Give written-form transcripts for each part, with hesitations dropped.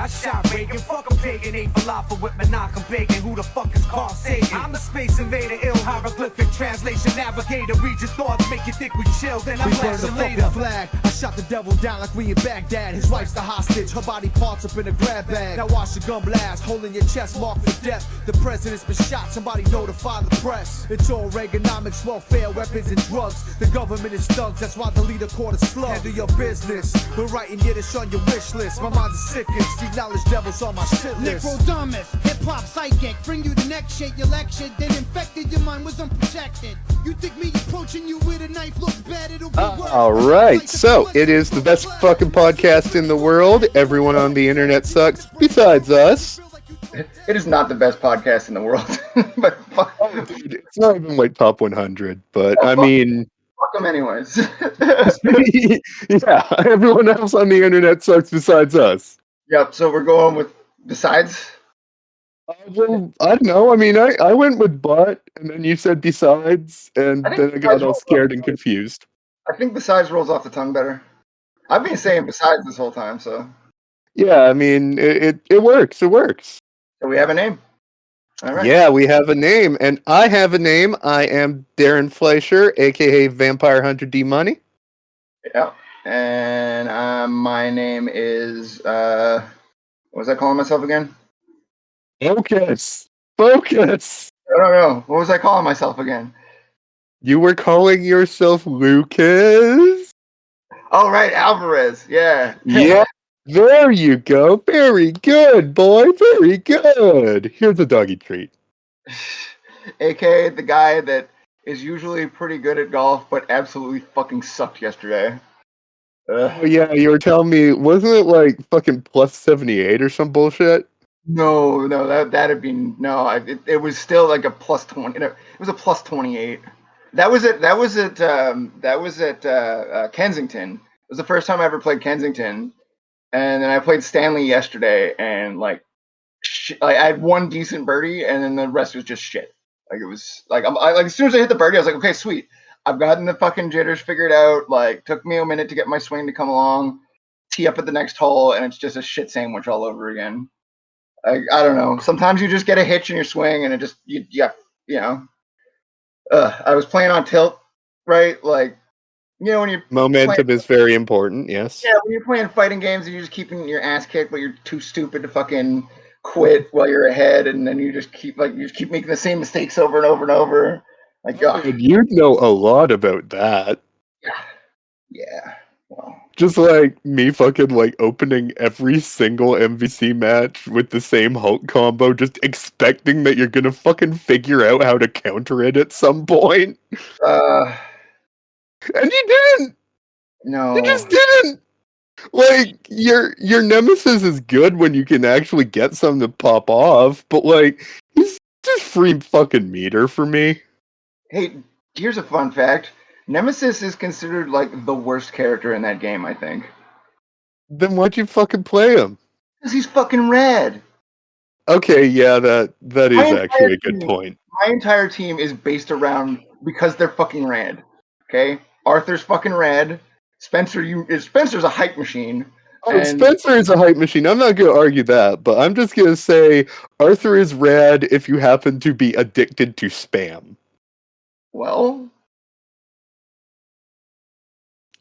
Yeah, I shot Reagan. Fuck a pagan, ate falafel with Menachem bacon. Who the fuck is Carl Zha? I'm the space invader, ill hieroglyphic translation navigator. Read your thoughts, make you think we chill, then I'm blasting later. Flag. I shot the devil down like we in Baghdad. His wife's the hostage, her body parts up in a grab bag. Now watch the gun blast, holding your chest marked for death. The president's been shot, somebody notify the press. It's all Reaganomics, welfare, weapons and drugs. The government is thugs, that's why the leader caught us slug. Handle your business, we're writing Yiddish on your wish list. My mind is sickened, Steve Knowledge devils on my shit list. Necrodamus, hip-hop psychic, bring you the next shit, you lectured, then infected, your mind was unprotected. You think me approaching you with a knife looks bad, it'll be worse. Alright, so it is the best fucking podcast in the world. Everyone on the internet sucks, besides us. It is not the best podcast in the world, but fuck. Oh, dude, it's not even like top 100, but I mean... Fuck them anyways. Yeah, everyone else on the internet sucks besides us. Yep, so we're going with besides? Well, I don't know. I mean, I went with but, and then you said besides, and then I got all scared and confused. I think besides rolls off the tongue better. I've been saying besides this whole time, so. Yeah, I mean, it works. It works. So we have a name. All right. Yeah, we have a name, and I have a name. I am Darren Fleischer, aka Vampire Hunter D Money. Yeah, and my name is what was I calling myself again? Focus. I don't know. What was I calling myself again? You were calling yourself Lucas? Oh, right, Alvarez. Yeah. Yeah. There you go. Very good, boy. Very good. Here's a doggy treat. AKA the guy that is usually pretty good at golf, but absolutely fucking sucked yesterday. Oh, yeah, you were telling me, wasn't it like fucking plus 78 or some bullshit? No, that'd be no. It was still like a plus 20. It was a plus 28. That was at Kensington. It was the first time I ever played Kensington, and then I played Stanley yesterday, and like I had one decent birdie, and then the rest was just shit. Like it was like like as soon as I hit the birdie, I was like, okay, sweet. I've gotten the fucking jitters figured out. Like took me a minute to get my swing to come along, tee up at the next hole, and it's just a shit sandwich all over again. I don't know. Sometimes you just get a hitch in your swing, and it just you know. I was playing on tilt, right? Like, you know, when you're momentum is very important. Yes. Yeah, when you're playing fighting games, and you're just keeping your ass kicked, but you're too stupid to fucking quit while you're ahead, and then you just keep making the same mistakes over and over and over. Like, God, you know a lot about that. Yeah. Well, just like me fucking like opening every single MVC match with the same Hulk combo, just expecting that you're gonna fucking figure out how to counter it at some point. And you didn't! No. You just didn't! Like, your nemesis is good when you can actually get something to pop off, but like, he's just free fucking meter for me. Hey, here's a fun fact. Nemesis is considered like the worst character in that game, I think. Then why'd you fucking play him? Because he's fucking red. Okay, yeah, that is actually a good point. My entire team is based around because they're fucking red. Okay? Arthur's fucking red. Spencer's a hype machine. Oh, Spencer is a hype machine. I'm not going to argue that, but I'm just going to say Arthur is rad if you happen to be addicted to spam. Well...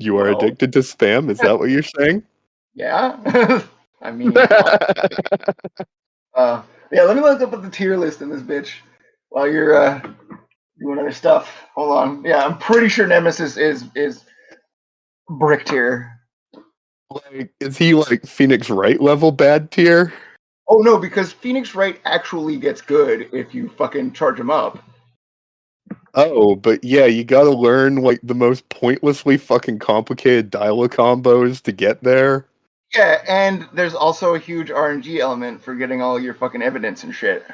You are addicted to spam? Is that what you're saying? Yeah. I mean... yeah, let me look up at the tier list in this bitch while you're doing other stuff. Hold on. Yeah, I'm pretty sure Nemesis is brick tier. Like, is he like Phoenix Wright level bad tier? Oh no, because Phoenix Wright actually gets good if you fucking charge him up. Oh, but yeah, you gotta learn like the most pointlessly fucking complicated dial combos to get there. Yeah, and there's also a huge RNG element for getting all your fucking evidence and shit.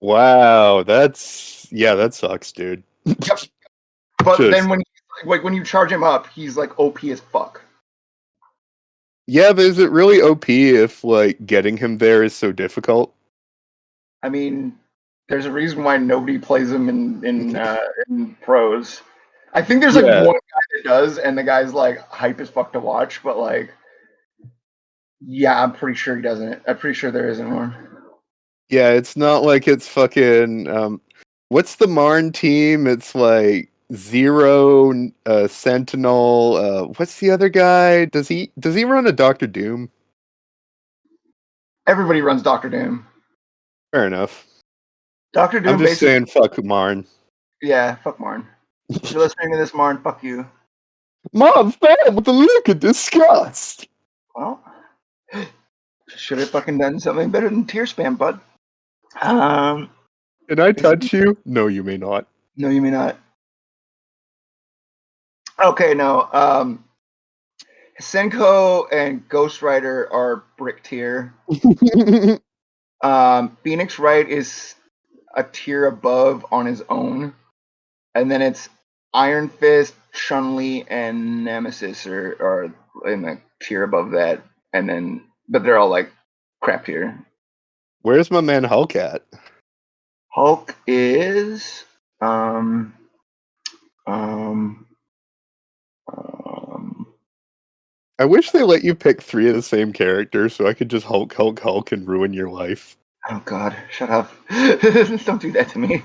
Wow, that sucks, dude. Yep. But then when you charge him up, he's like OP as fuck. Yeah, but is it really OP if like getting him there is so difficult? I mean, there's a reason why nobody plays him in pros. I think there's like one guy that does, and the guy's like hype as fuck to watch, but like Yeah, I'm pretty sure he doesn't. I'm pretty sure there isn't one. Yeah, it's not like it's fucking. What's the Marn team? It's like Zero, Sentinel. What's the other guy? Does he run a Doctor Doom? Everybody runs Doctor Doom. Fair enough. Doctor I'm Doom just basically. saying, fuck Marn. Yeah, fuck Marn. If you're listening to this, Marn, fuck you. Mom, fam, with a look of disgust. Well, should have fucking done something better than tear spam, bud. Um, Can I touch you? No, you may not. no, you may not. Okay, no. Senko and Ghost Rider are brick tier. Phoenix Wright is a tier above on his own, and then it's Iron Fist, Chun-Li, and Nemesis are in the tier above that, and then but they're all like crap tier. Where's my man Hulk at? Hulk is um um I wish they let you pick 3 of the same character so I could just Hulk, Hulk, Hulk and ruin your life. oh god, shut up. Don't do that to me.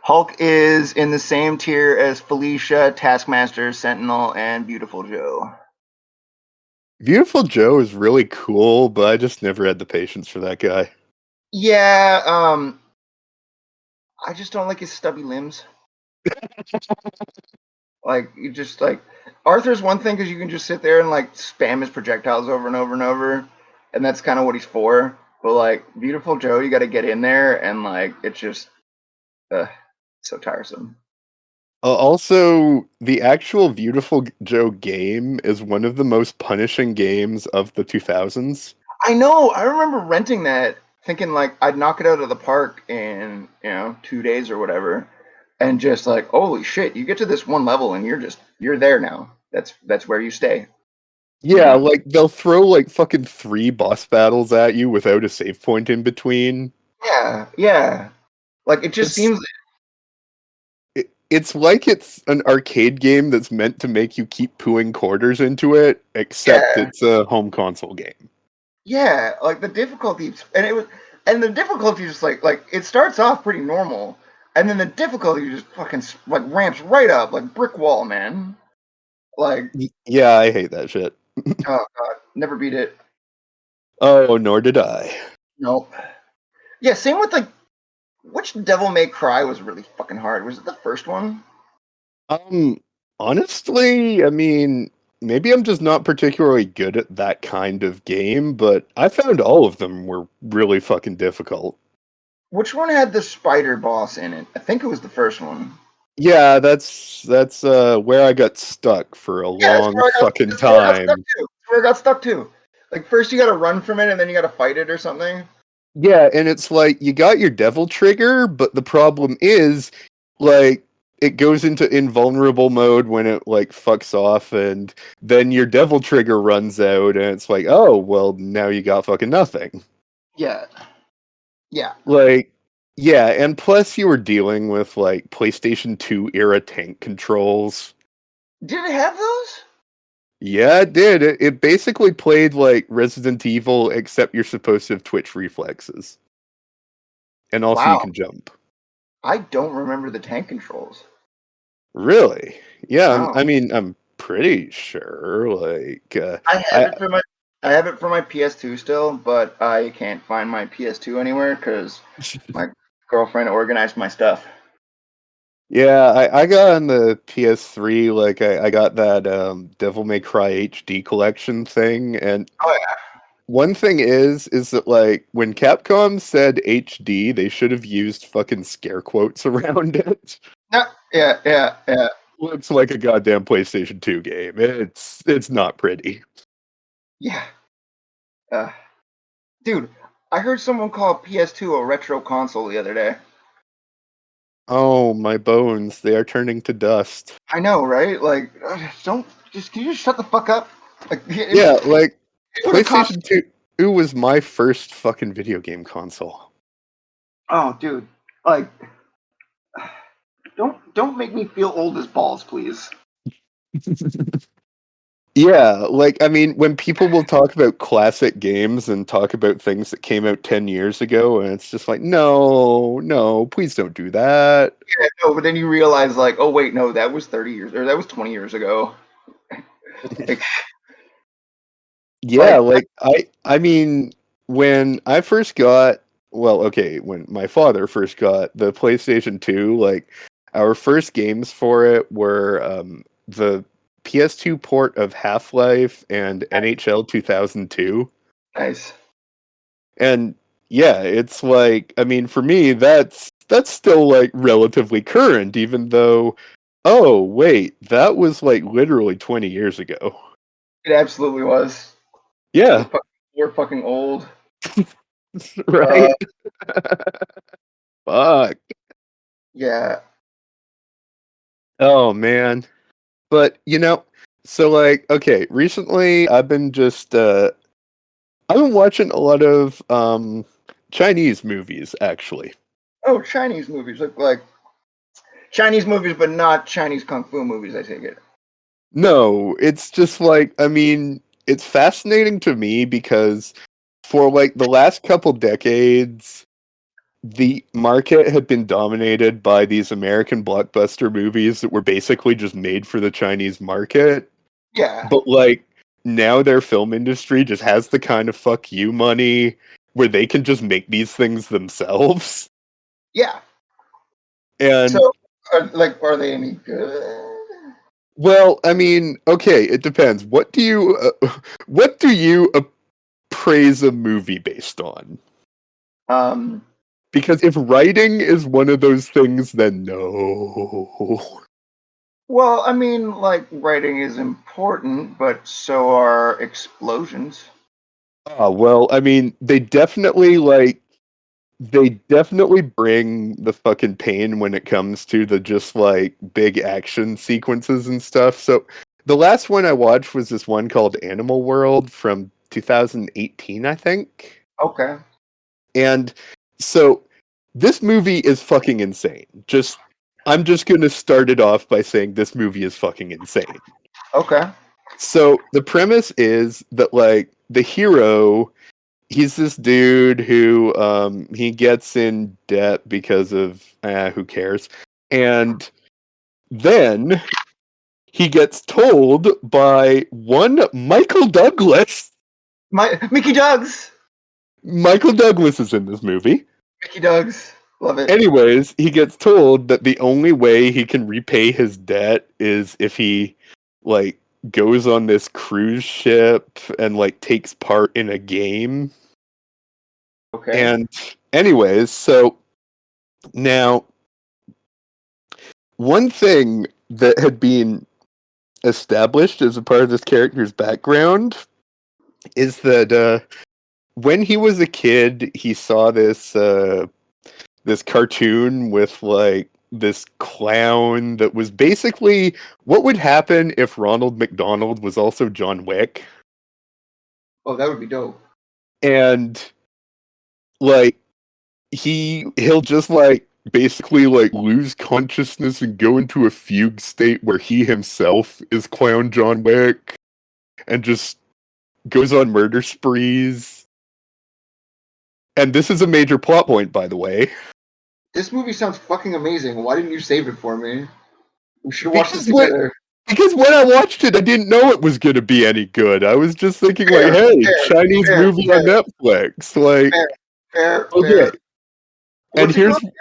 Hulk is in the same tier as Felicia, Taskmaster, Sentinel, and Beautiful Joe. Beautiful Joe is really cool, but I just never had the patience for that guy. Yeah, I just don't like his stubby limbs. Like you just like Arthur's one thing because you can just sit there and like spam his projectiles over and over and over, and that's kind of what he's for. But like Beautiful Joe, you got to get in there, and like it's just so tiresome. Also, the actual Beautiful Joe game is one of the most punishing games of the 2000s. I know. I remember renting that, thinking like I'd knock it out of the park in 2 days or whatever, and just like holy shit, you get to this one level and you're there now. That's where you stay. Yeah, like they'll throw like fucking 3 boss battles at you without a save point in between. Yeah. Like it just It's seems. it's like it's an arcade game that's meant to make you keep pooing quarters into it, except Yeah. it's a home console game. Yeah, like the difficulty, and the difficulty just like it starts off pretty normal, and then the difficulty just fucking like ramps right up like brick wall, man. Like, Yeah, I hate that shit. oh god, never beat it. Oh, nor did I. Nope. Yeah, same with like which Devil May Cry was really fucking hard. Was it the first one? Um, Honestly, I mean, maybe I'm just not particularly good at that kind of game, but I found all of them were really fucking difficult. Which one had the spider boss in it? I think it was the first one. Yeah, that's where I got stuck for a Yeah, long fucking that's where I got stuck time. too. That's where I got stuck too. Like first you gotta run from it and then you gotta fight it or something. Yeah, and it's like you got your devil trigger, but the problem is like it goes into invulnerable mode when it like fucks off, and then your devil trigger runs out, and it's like, oh well, now you got fucking nothing. Yeah. Yeah. Like, yeah, and plus you were dealing with like PlayStation 2 era tank controls. Did it have those? Yeah, it did. It basically played like Resident Evil, except you're supposed to have Twitch reflexes. And also you Wow. can jump. I don't remember the tank controls. Really? Yeah, No. I mean, I'm pretty sure. Like, I have it for my PS2 still, but I can't find my PS2 anywhere because my girlfriend organized my stuff. yeah, I got on the PS3. Like, I got that Devil May Cry HD collection thing, and Oh yeah. one thing is that like when Capcom said HD, they should have used fucking scare quotes around it. No, yeah. Looks like a goddamn PlayStation 2 game. It's not pretty. Yeah. Uh, dude, I heard someone call PS2 a retro console the other day. Oh, my bones, they are turning to dust. I know, right? Like, can you just shut the fuck up? Like, Yeah, like it would have cost. PlayStation 2 was my first fucking video game console. Oh, dude, like, don't make me feel old as balls, please. Yeah, like, I mean, when people will talk about classic games and talk about things that came out 10 years ago, and it's just like, no, no, please don't do that. Yeah, no, but then you realize, like, oh wait, no, that was 30 years, or that was 20 years ago. Like, Yeah, like like, I mean, when I first got, well, okay, when my father first got the PlayStation 2, like, our first games for it were the PS2 port of Half-Life and NHL 2002. nice. And yeah, it's like, I mean, for me, that's still like relatively current, even though, oh wait, that was like literally 20 years ago. It absolutely was. Yeah, We're fucking old. Uh, right. Fuck. yeah. Oh man. But so like, okay, recently I've been watching a lot of Chinese movies actually. Oh, Chinese movies look like Chinese movies, but not Chinese kung fu movies. I take it. No, it's just like, I mean, it's fascinating to me because for like the last couple decades, the market had been dominated by these American blockbuster movies that were basically just made for the Chinese market. Yeah. But like now their film industry just has the kind of fuck you money where they can just make these things themselves. Yeah. And So, are they any good? well, I mean, okay, it depends. What do you praise a movie based on? Um. Because if writing is one of those things, then no. Well, I mean, like writing is important, but so are explosions. Well, I mean, they definitely bring the fucking pain when it comes to the just like big action sequences and stuff. So the last one I watched was this one called Animal World from 2018, I think. Okay. And so this movie is fucking insane. I'm just going to start it off by saying this movie is fucking insane. Okay. So the premise is that like the hero, he's this dude who he gets in debt because of who cares. And then he gets told by one Michael Douglas. Mickey Doug's. Michael Douglas is in this movie. Mickey Doug's. Love it. Anyways, he gets told that the only way he can repay his debt is if he like goes on this cruise ship and like takes part in a game. Okay. And anyways, so now one thing that had been established as a part of this character's background is that when he was a kid, he saw this cartoon with like this clown that was basically what would happen if Ronald McDonald was also John Wick. Oh, that would be dope. And like he'll just like basically like lose consciousness and go into a fugue state where he himself is clown John Wick and just goes on murder sprees. And this is a major plot point, by the way. This movie sounds fucking amazing. Why didn't you save it for me? We should have watched this Because together. Because when I watched it, I didn't know it was going to be any good. I was just thinking, like, hey, Chinese movie on Netflix. Like, Fair. okay. And What's it here's, called?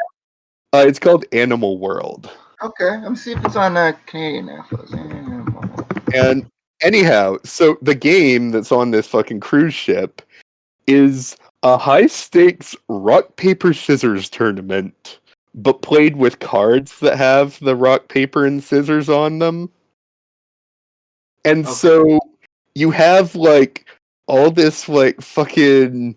it's called Animal World. Okay, let me see if it's on Canadian Netflix. And anyhow, so the game that's on this fucking cruise ship is a high stakes rock, paper, scissors tournament, but played with cards that have the rock, paper, and scissors on them. And so you have like all this like fucking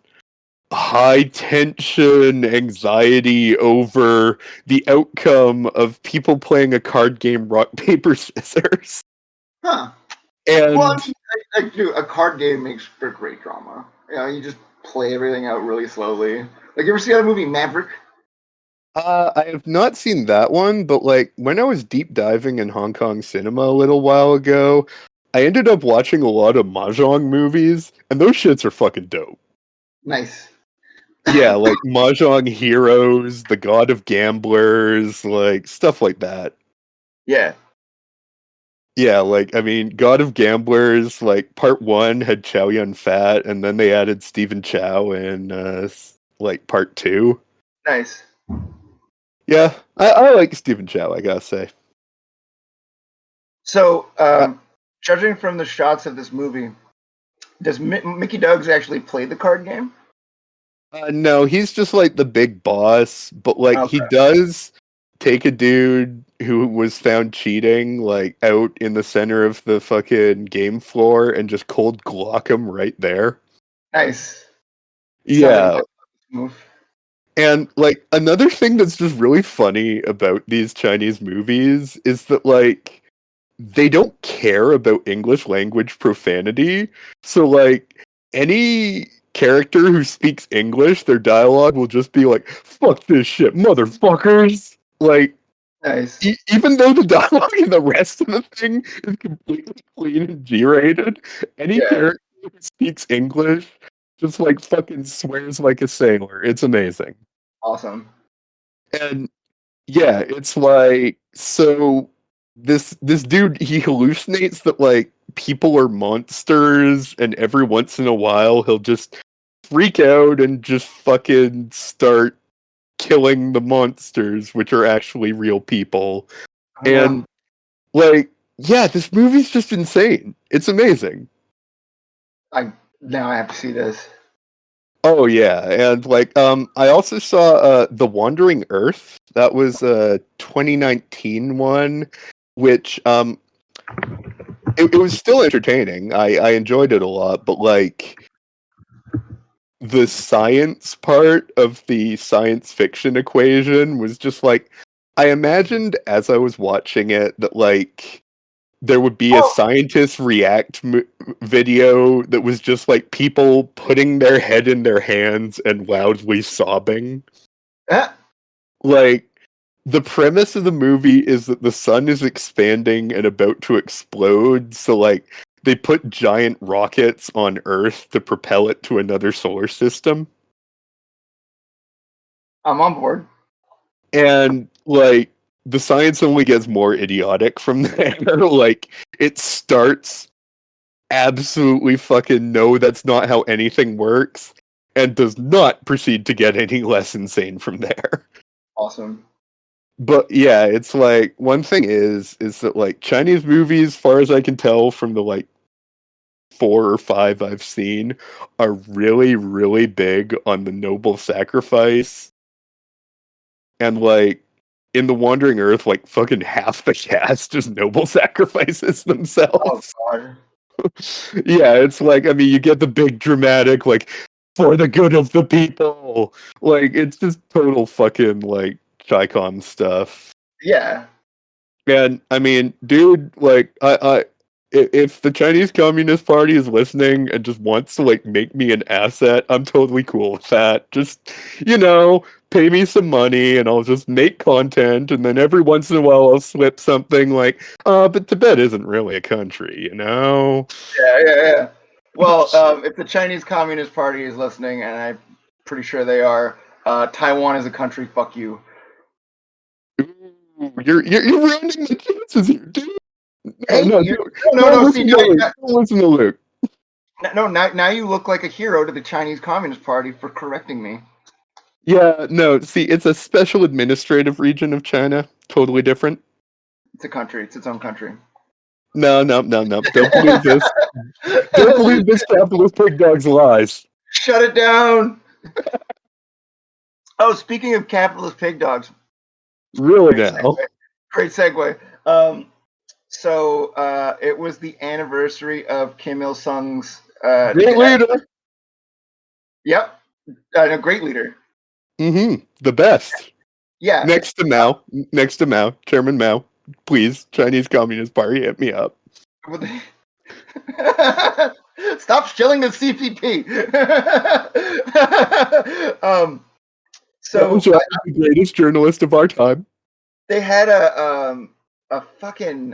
high tension anxiety over the outcome of people playing a card game rock paper scissors. Huh. And Well, I mean, dude, a card game makes for great drama. You know, you just play everything out really slowly. Like, you ever see that movie Maverick? I have not seen that one, but like when I was deep diving in Hong Kong cinema a little while ago, I ended up watching a lot of Mahjong movies, and those shits are fucking dope. Nice. Yeah, like Mahjong Heroes, The God of Gamblers, like stuff like that. Yeah. Yeah, like I mean, God of Gamblers, like part one had Chow Yun Fat, and then they added Stephen Chow in like part two. Nice. Yeah, I like Stephen Chow, I gotta say. So, judging from the shots of this movie, does Mickey Doug's actually play the card game? No, he's just like the big boss, but like he Okay. does take a dude who was found cheating like out in the center of the fucking game floor and just cold Glock him right there. Nice. Sounds like Yeah. a move. And like another thing that's just really funny about these Chinese movies is that like they don't care about English language profanity. So like any character who speaks English, their dialogue will just be like, fuck this shit, motherfuckers. Like Nice. even though the dialogue in the rest of the thing is completely clean and G-rated, any Yeah. character who speaks English just like fucking swears like a sailor. It's amazing. Awesome. And yeah, it's like so this dude he hallucinates that like people are monsters and every once in a while he'll just freak out and just fucking start killing the monsters which are actually real people. Oh, wow. And like yeah, this movie's just insane. It's amazing. Now I have to see this. Oh yeah, and like I also saw The Wandering Earth. That was a 2019 one, which it was still entertaining. I enjoyed it a lot, but like the science part of the science fiction equation was just like I imagined as I was watching it that like there would be a Oh, scientist react video that was just like people putting their head in their hands and loudly sobbing. eh, Like the premise of the movie is that the sun is expanding and about to explode, so like they put giant rockets on Earth to propel it to another solar system. I'm on board. And like the science only gets more idiotic from there. Like it starts absolutely fucking no, that's not how anything works, and does not proceed to get any less insane from there. Awesome. But yeah, it's like one thing is that like Chinese movies, as far as I can tell from the like 4 or 5 I've seen, are really, really big on the noble sacrifice. And like in The Wandering Earth, like fucking half the cast just noble sacrifices Oh, themselves. God. Yeah, it's like I mean you get the big dramatic like for the good of the people. Like it's just total fucking like Chicom stuff. Yeah. And I mean, dude, like if the Chinese Communist Party is listening and just wants to like make me an asset, I'm totally cool with that. Just pay me some money and I'll just make content, and then every once in a while I'll slip something like, but Tibet isn't really a country, you know? Yeah. Well, if the Chinese Communist Party is listening, and I'm pretty sure they are, Taiwan is a country. Fuck you. Ooh, you're ruining the chances here, dude. Hey, No, no. See, don't listen to Luke. now you look like a hero to the Chinese Communist Party for correcting me. Yeah, no, see, it's a special administrative region of China. Totally different. It's a country. It's its own country. No. Don't believe this. Don't believe this capitalist pig dog's lies. Shut it down. Oh, speaking of capitalist pig dogs. Really now? Great segue. So it was the anniversary of Kim Il Sung's. Great leader. Yep. A great leader. The best. Yeah. Next to Mao, Chairman Mao. Please, Chinese Communist Party, hit me up. Stop shilling the CPP. So the greatest journalist of our time. They had a fucking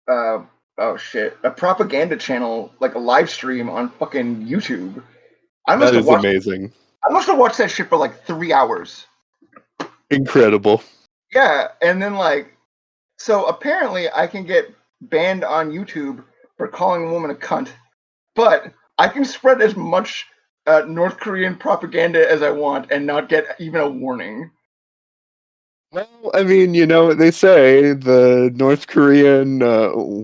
oh shit, a propaganda channel, like a live stream on fucking YouTube. I must That have is watched. amazing. I must have watched that shit for like 3 hours. Incredible. Yeah, and then like, so apparently I can get banned on YouTube for calling a woman a cunt, but I can spread as much North Korean propaganda as I want and not get even a warning. Well, I mean, you know what they say, the North Korean,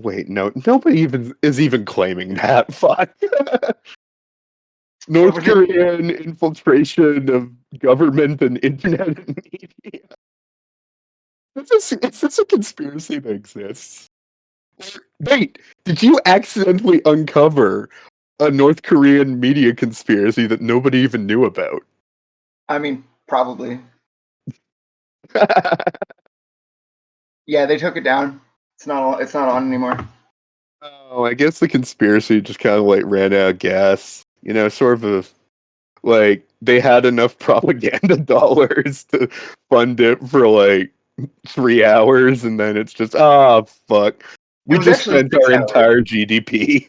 wait, no, nobody even is even claiming that. Fuck. North Korean infiltration of government and internet and media. Is this a conspiracy that exists? Wait, did you accidentally uncover a North Korean media conspiracy that nobody even knew about? I mean, probably. Yeah, they took it down. It's not on anymore. Oh, I guess the conspiracy just kind of like ran out of gas. You know, sort of like they had enough propaganda dollars to fund it for like 3 hours, and then it's just fuck. We just spent our entire GDP.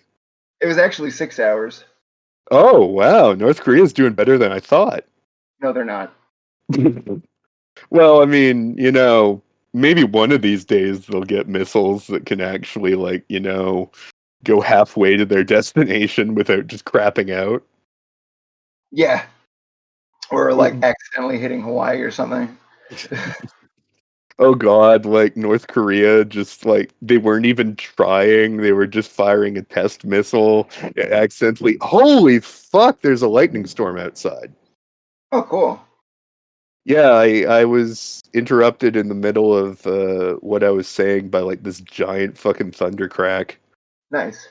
It was actually 6 hours. Oh wow, North Korea's doing better than I thought. No, they're not. Well, I mean, you know, maybe one of these days they'll get missiles that can actually, like, you know, go halfway to their destination without just crapping out. Yeah. Or like accidentally hitting Hawaii or something. Oh god, like North Korea just like they weren't even trying, they were just firing a test missile accidentally. Holy fuck, there's a lightning storm outside. Oh, cool. Yeah, I was interrupted in the middle of what I was saying by like this giant fucking thunder crack. Nice.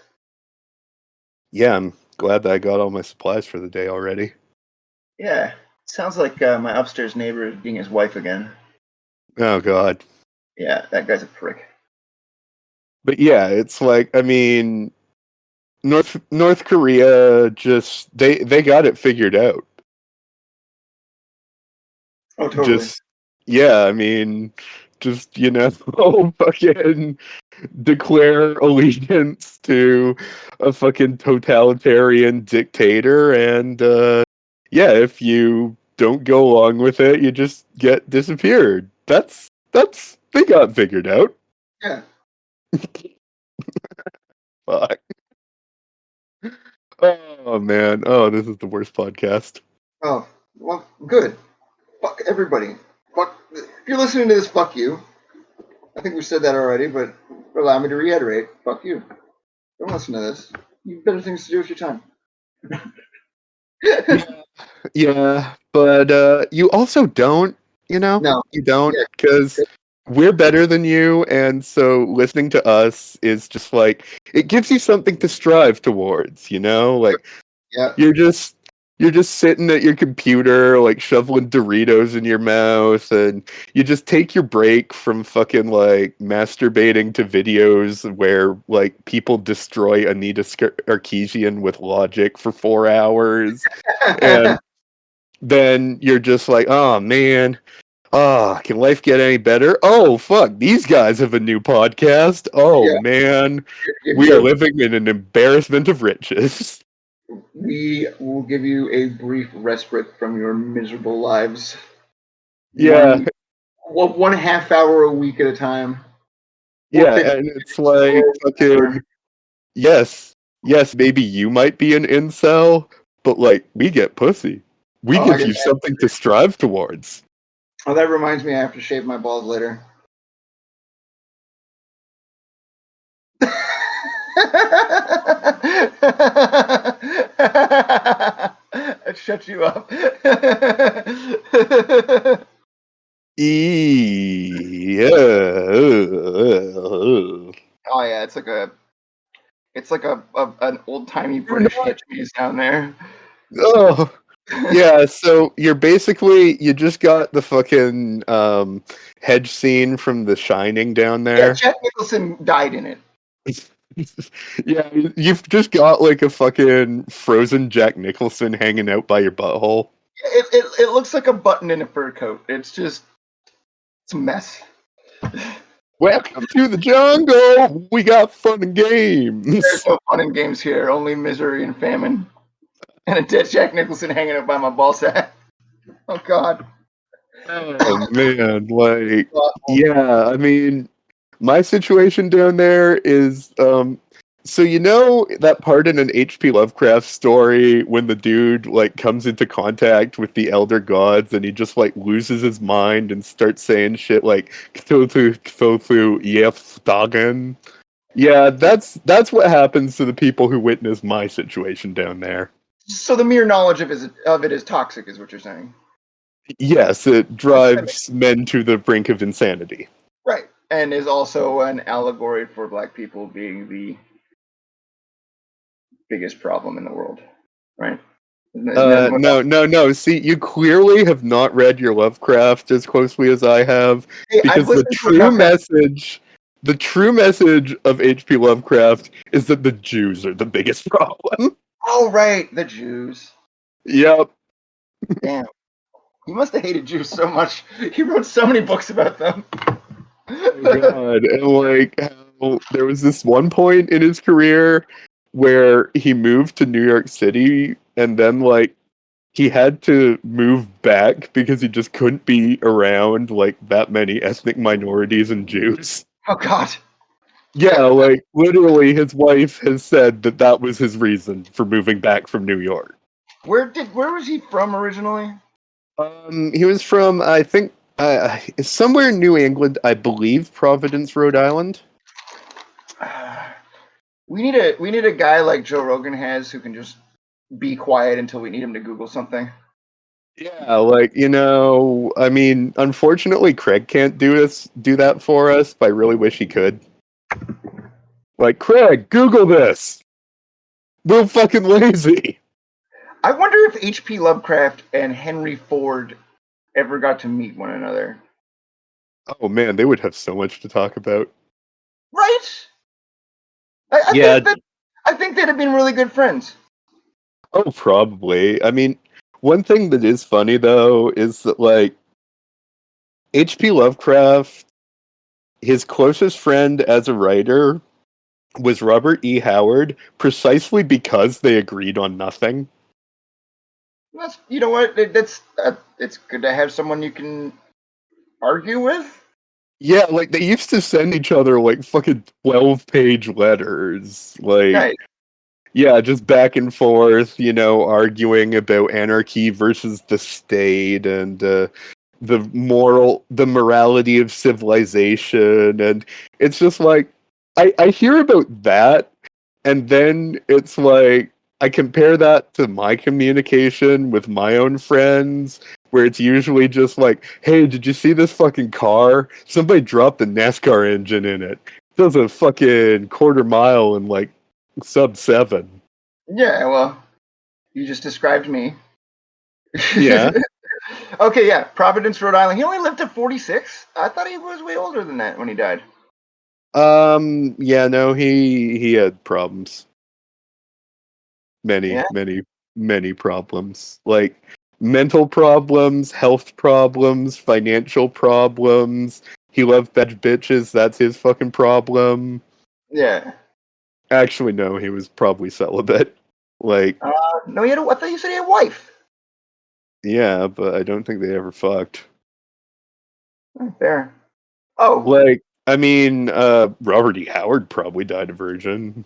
Yeah, I'm glad that I got all my supplies for the day already. Yeah. Sounds like my upstairs neighbor is being his wife again. Oh god. Yeah, that guy's a prick. But yeah, it's like, I mean, North Korea just they got it figured out. Oh, totally. Just yeah, I mean, just you know, fucking declare allegiance to a fucking totalitarian dictator, and yeah, if you don't go along with it, you just get disappeared. That's they got figured out. Yeah. Fuck. Oh man. Oh, this is the worst podcast. Oh, well, good. Fuck everybody. Fuck. If you're listening to this, fuck you. I think we said that already, but allow me to reiterate. Fuck you. Don't listen to this. You have better things to do with your time. Yeah, but you also don't, you know? No. You don't, because we're better than you, and so listening to us is just like, it gives you something to strive towards, you know? Like, Yeah. you're just sitting at your computer, like shoveling Doritos in your mouth, and you just take your break from fucking like masturbating to videos where like people destroy Anita Sarkeesian with logic for 4 hours, and then you're just like, oh man, can life get any better? Oh fuck, these guys have a new podcast. Oh Yeah. man, we are living in an embarrassment of riches. We will give you a brief respite from your miserable lives. Yeah. One half hour a week at a time. Yeah, and it's like fucking yes, maybe you might be an incel, but like we get pussy. We give you something to strive towards. Oh, that reminds me, I have to shave my balls later. That shut you up. Yeah. Oh yeah, it's like an old timey British sketch piece down there. Oh. Yeah, so you just got the fucking hedge scene from The Shining down there. Yeah, Jack Nicholson died in it. Yeah, you've just got like a fucking frozen Jack Nicholson hanging out by your butthole. It looks like a button in a fur coat. It's a mess. Welcome to the jungle. We got fun and games. There's no fun in games here, only misery and famine. And a dead Jack Nicholson hanging up by my ball sack. Oh God. Oh man, like Awful. yeah, I mean my situation down there is so you know that part in an HP Lovecraft story when the dude like comes into contact with the elder gods and he just like loses his mind and starts saying shit like Cthulhu Cthulhu Yefdagan. Yeah, that's what happens to the people who witness my situation down there. So the mere knowledge of it is toxic, is what you're saying. Yes, it drives men to the brink of insanity. Right. And is also an allegory for black people being the biggest problem in the world. Right? Isn't that what- No. See, you clearly have not read your Lovecraft as closely as I have, Hey, because I've listened to enough the true message of H.P. Lovecraft is that the Jews are the biggest problem. Oh right, the Jews. Yep. Damn. He must have hated Jews so much. He wrote so many books about them. Oh God. And like how there was this one point in his career where he moved to New York City and then like he had to move back because he just couldn't be around like that many ethnic minorities and Jews. Oh God. Yeah, like literally his wife has said that that was his reason for moving back from New York. Where was he from originally? He was from, I think, somewhere in New England, I believe, Providence, Rhode Island. We need a guy like Joe Rogan has who can just be quiet until we need him to Google something. Yeah, like, you know, I mean, unfortunately, Craig can't do that for us, but I really wish he could. Like, Craig, Google this! We're fucking lazy! I wonder if H.P. Lovecraft and Henry Ford ever got to meet one another. Oh man, they would have so much to talk about. Right? I think they'd have been really good friends. Oh, probably. I mean, one thing that is funny, though, is that, like, H.P. Lovecraft, his closest friend as a writer was Robert E. Howard, precisely because they agreed on nothing. That's, you know what? It's good to have someone you can argue with. Yeah, like, they used to send each other, like, fucking 12-page letters. Like, Right. yeah, just back and forth, you know, arguing about anarchy versus the state and the morality of civilization. And it's just like, I hear about that, and then it's like, I compare that to my communication with my own friends, where it's usually just like, hey, did you see this fucking car? Somebody dropped a NASCAR engine in it. It does a fucking quarter mile in like sub-7. Yeah, well, you just described me. Yeah. Okay, yeah, Providence, Rhode Island. He only lived to 46. I thought he was way older than that when he died. Yeah, no, he had problems. Many, Yeah? many problems. Like mental problems, health problems, financial problems. He loved veg bitches, that's his fucking problem. Yeah. Actually, no, he was probably celibate. Like, No, I thought you said he had a wife. yeah, but I don't think they ever fucked. Fair. Oh, Like, I mean, Robert E. Howard probably died a virgin.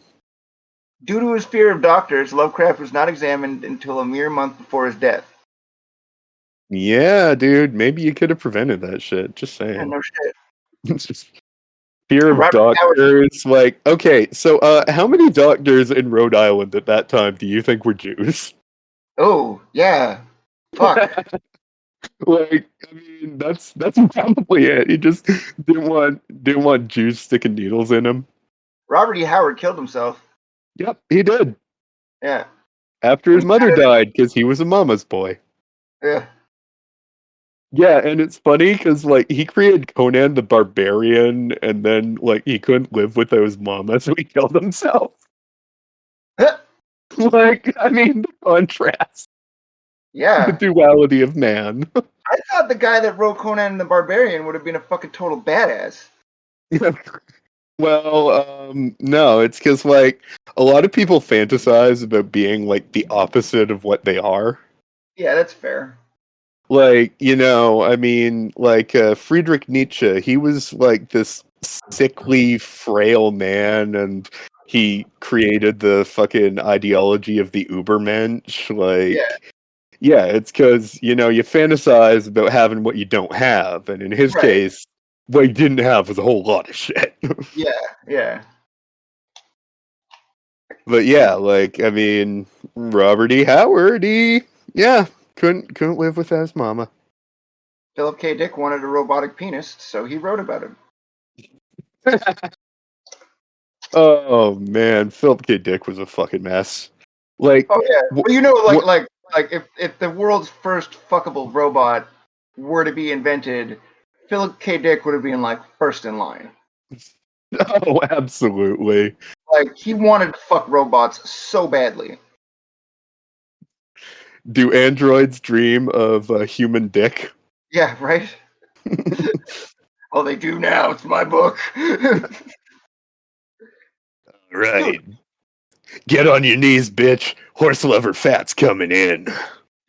due to his fear of doctors, Lovecraft was not examined until a mere month before his death. Yeah, dude, maybe you could have prevented that shit. Just Yeah, saying. no shit. It's just fear of Robert E. Howard- doctors. Like, okay, so how many doctors in Rhode Island at that time do you think were Jews? Oh, yeah. Fuck. Like, I mean, that's probably it. He just didn't want Jews sticking needles in him. Robert E. Howard killed himself. Yep, he did. Yeah. After his mother died, because he was a mama's boy. Yeah. Yeah, and it's funny because like he created Conan the Barbarian, and then like he couldn't live without his mama, so he killed himself. Like, I mean, the contrast, the Yeah. duality of man. I thought the guy that wrote Conan the Barbarian would have been a fucking total badass. Well, no, it's because like a lot of people fantasize about being like the opposite of what they are. Yeah, that's fair. Like, I mean, like Friedrich Nietzsche, he was like this sickly, frail man, and he created the fucking ideology of the Ubermensch. Yeah, Like, yeah, it's because, you fantasize about having what you don't have. And in his right. case, what he didn't have was a whole lot of shit. Yeah, yeah. But yeah, like, I mean, Robert E. Howard, yeah, couldn't live without his mama. Philip K. Dick wanted a robotic penis, so he wrote about it. Oh man, Philip K. Dick was a fucking mess. Like, Oh yeah, wh- well, you know, what? like if the world's first fuckable robot were to be invented, Philip K. Dick would have been like first in line. Oh, absolutely. Like he wanted to fuck robots so badly. Do androids dream of a human dick? Yeah, right. Oh, they do now. It's my book. Right. Get on your knees, bitch. Horse lover fat's coming in.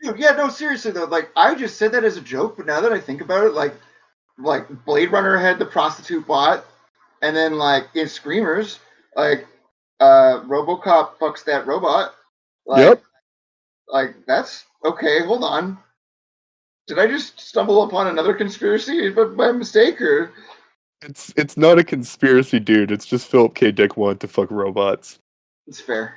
Dude, yeah, no, seriously though. Like I just said that as a joke, but now that I think about it, like Blade Runner had the prostitute bot, and then like in Screamers, like RoboCop fucks that robot. Like Yep. like that's okay. Hold on. Did I just stumble upon another conspiracy by mistake, or It's not a conspiracy, dude. It's just Philip K. Dick wanted to fuck robots. it's fair?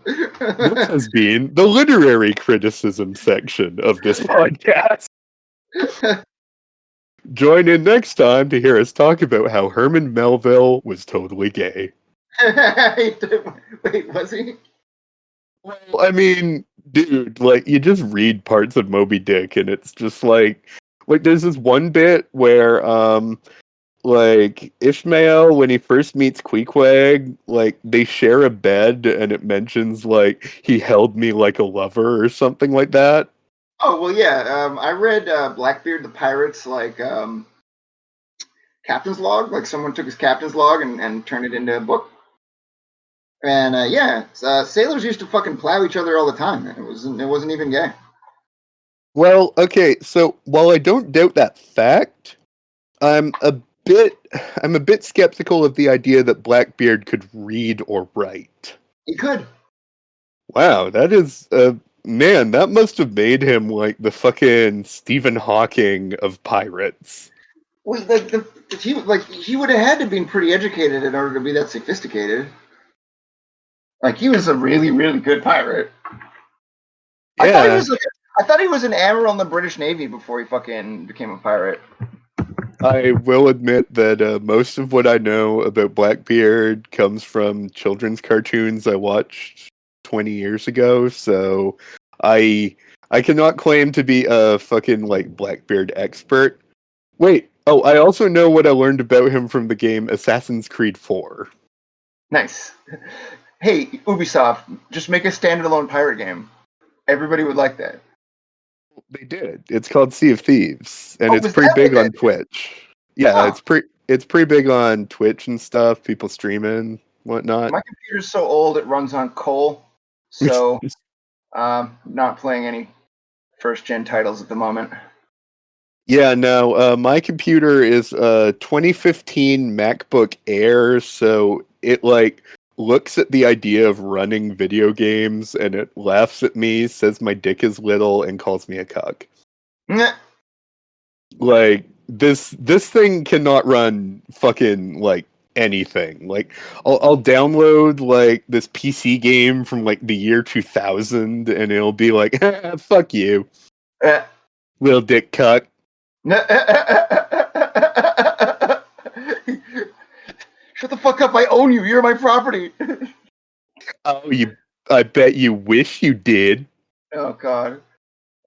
This has been the literary criticism section of this podcast. Join in next time to hear us talk about how Herman Melville was totally gay. Wait, was he? Well, I mean, dude, like you just read parts of Moby Dick and it's just like there's this one bit where like Ishmael when he first meets Queequeg, like they share a bed and it mentions like he held me like a lover or something like that. Oh well, yeah. I read Blackbeard the Pirate's captain's log. Like someone took his captain's log and turned it into a book. And yeah, sailors used to fucking plow each other all the time. It wasn't even gay. Well, okay, so while I don't doubt that fact, I'm a bit I'm a bit skeptical of the idea that Blackbeard could read or write. He could. Wow, that is man, that must have made him like the fucking Stephen Hawking of pirates. Well, he would have had to been pretty educated in order to be that sophisticated. Like he was a really, really good pirate. Yeah, I thought he was an admiral in the British Navy before he fucking became a pirate. I will admit that most of what I know about Blackbeard comes from children's cartoons I watched 20 years ago, so I cannot claim to be a fucking like Blackbeard expert. Wait, oh, I also know what I learned about him from the game Assassin's Creed 4. Nice. Hey, Ubisoft, just make a standalone pirate game. Everybody would like that. They did. It's called Sea of Thieves, and Oh, it's was pretty that big what on it is? Twitch. Yeah, Huh. it's pretty big on Twitch and stuff. People streaming, whatnot. My computer's so old it runs on coal, so not playing any first gen titles at the moment. Yeah, no, my computer is a 2015 MacBook Air, so it like looks at the idea of running video games and it laughs at me, says my dick is little, and calls me a cuck. Nah. Like this thing cannot run fucking like anything. Like I'll download like this PC game from like the year 2000 and it'll be like, fuck you, Uh, little dick cuck. Shut the fuck up! I own you. You're my property. Oh, I bet you wish you did. Oh god.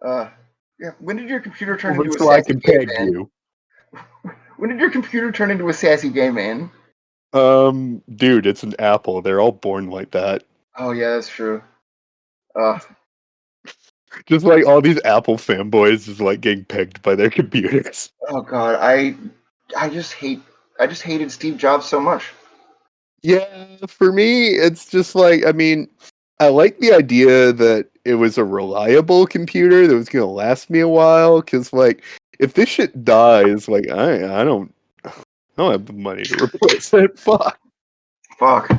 Yeah. When did your computer turn Over into a so I sassy can gay peg man? you. When did your computer turn into a sassy gay man? Dude, it's an Apple. They're all born like that. Oh yeah, that's true. Uh, Just like all these Apple fanboys is like getting pegged by their computers. Oh god, I just hated Steve Jobs so much. Yeah, for me, it's just like, I mean, I like the idea that it was a reliable computer that was gonna last me a while. Because like, if this shit dies, like I don't have the money to replace it. Fuck. Fuck.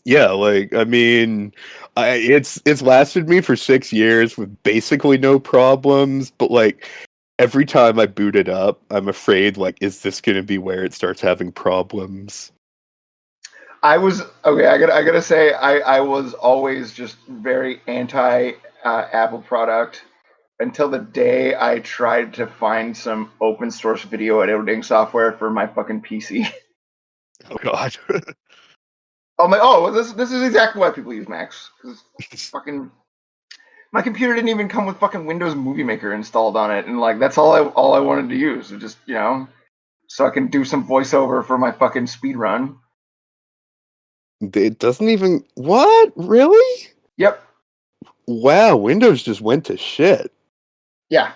Yeah, like I mean, it's lasted me for 6 years with basically no problems. But like every time I boot it up, I'm afraid like, is this gonna be where it starts having problems? I was okay. I gotta say, I was always just very anti Apple product until the day I tried to find some open source video editing software for my fucking PC. Oh god. I'm like, oh, well, this is exactly why people use Macs. Because fucking my computer didn't even come with fucking Windows Movie Maker installed on it, and like that's all I wanted to use. It just so I can do some voiceover for my fucking speed run. It doesn't even. What? Really? Yep. Wow, Windows just went to shit. Yeah.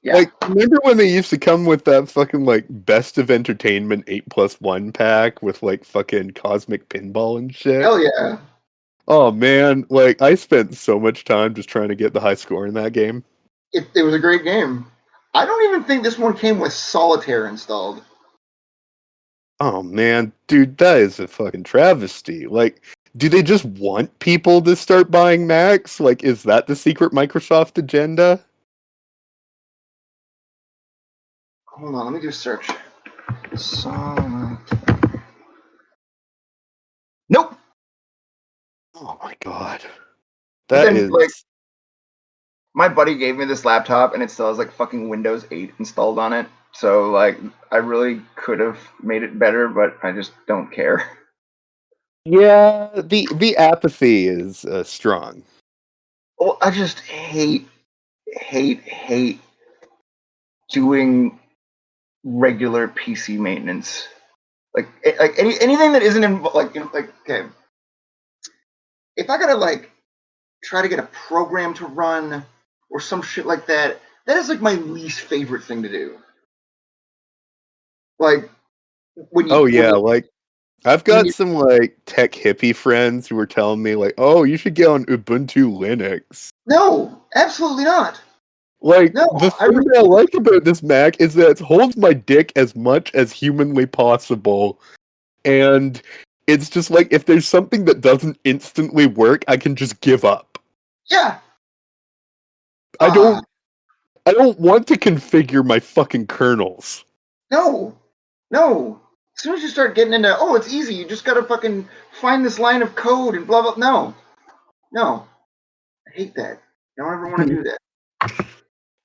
Yeah. Like, remember when they used to come with that fucking, like, Best of Entertainment 8+1 pack with, like, fucking Cosmic Pinball and shit? Hell yeah. Oh, man. Like, I spent so much time just trying to get the high score in that game. It was a great game. I don't even think this one came with Solitaire installed. Oh, man. Dude, that is a fucking travesty. Like, do they just want people to start buying Macs? Like, is that the secret Microsoft agenda? Hold on, let me do a search. Nope. Oh my god. But That then, is. like, my buddy gave me this laptop and it still has like fucking Windows 8 installed on it. So like I really could have made it better, but I just don't care. Yeah, the apathy is strong. Well, I just hate doing regular PC maintenance. Like anything that isn't okay. If I gotta like try to get a program to run or some shit like that, that is like my least favorite thing to do. Like when you Oh yeah, like I've got some like tech hippie friends who were telling me like, "Oh, you should get on Ubuntu Linux." No, absolutely not. Like No, the thing that I like about this Mac is that it holds my dick as much as humanly possible, and it's just like if there's something that doesn't instantly work, I can just give up. Yeah. I don't want to configure my fucking kernels. No. As soon as you start getting into, oh, it's easy, you just gotta fucking find this line of code and blah blah. No. I hate that. I don't ever want to do that.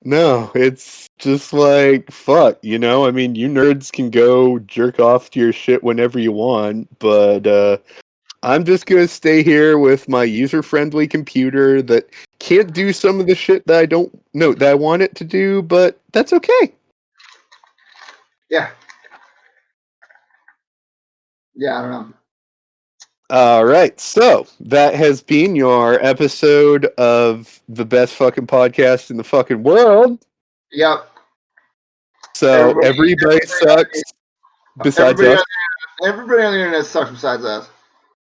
No, it's just like, fuck, you know? I mean, you nerds can go jerk off to your shit whenever you want, but I'm just gonna stay here with my user-friendly computer that can't do some of the shit that that I want it to do, but that's okay. Yeah. Yeah, I don't know. Alright, so that has been your episode of the best fucking podcast in the fucking world. Yep. So everybody sucks besides us. Everybody on the internet sucks besides us.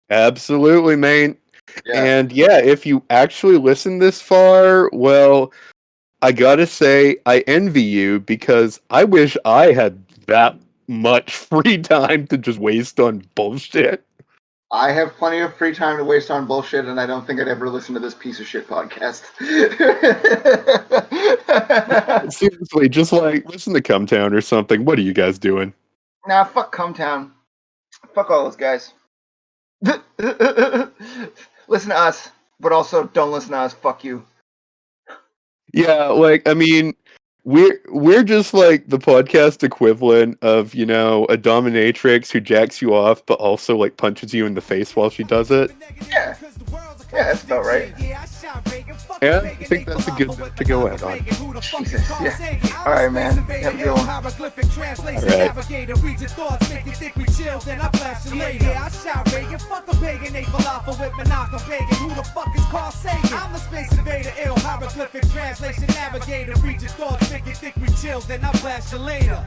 Absolutely, man. Yeah. And yeah, if you actually listen this far, well, I gotta say, I envy you because I wish I had that much free time to just waste on bullshit. I have plenty of free time to waste on bullshit, and I don't think I'd ever listen to this piece of shit podcast. Seriously, just like listen to Cumtown or something. What are you guys doing? Nah, fuck Cumtown. Fuck all those guys. Listen to us, but also don't listen to us. Fuck you. Yeah, like I mean, we're just like the podcast equivalent of, you know, a dominatrix who jacks you off but also like punches you in the face while she does it. Yeah. Yeah, that's about right. Yeah, I think that's a good note to go out on. Jesus, yeah. Alright, man. Have a good one. Alright. Hieroglyphic translation navigator. Read your thoughts, make you think we chill, then I'll blast you later.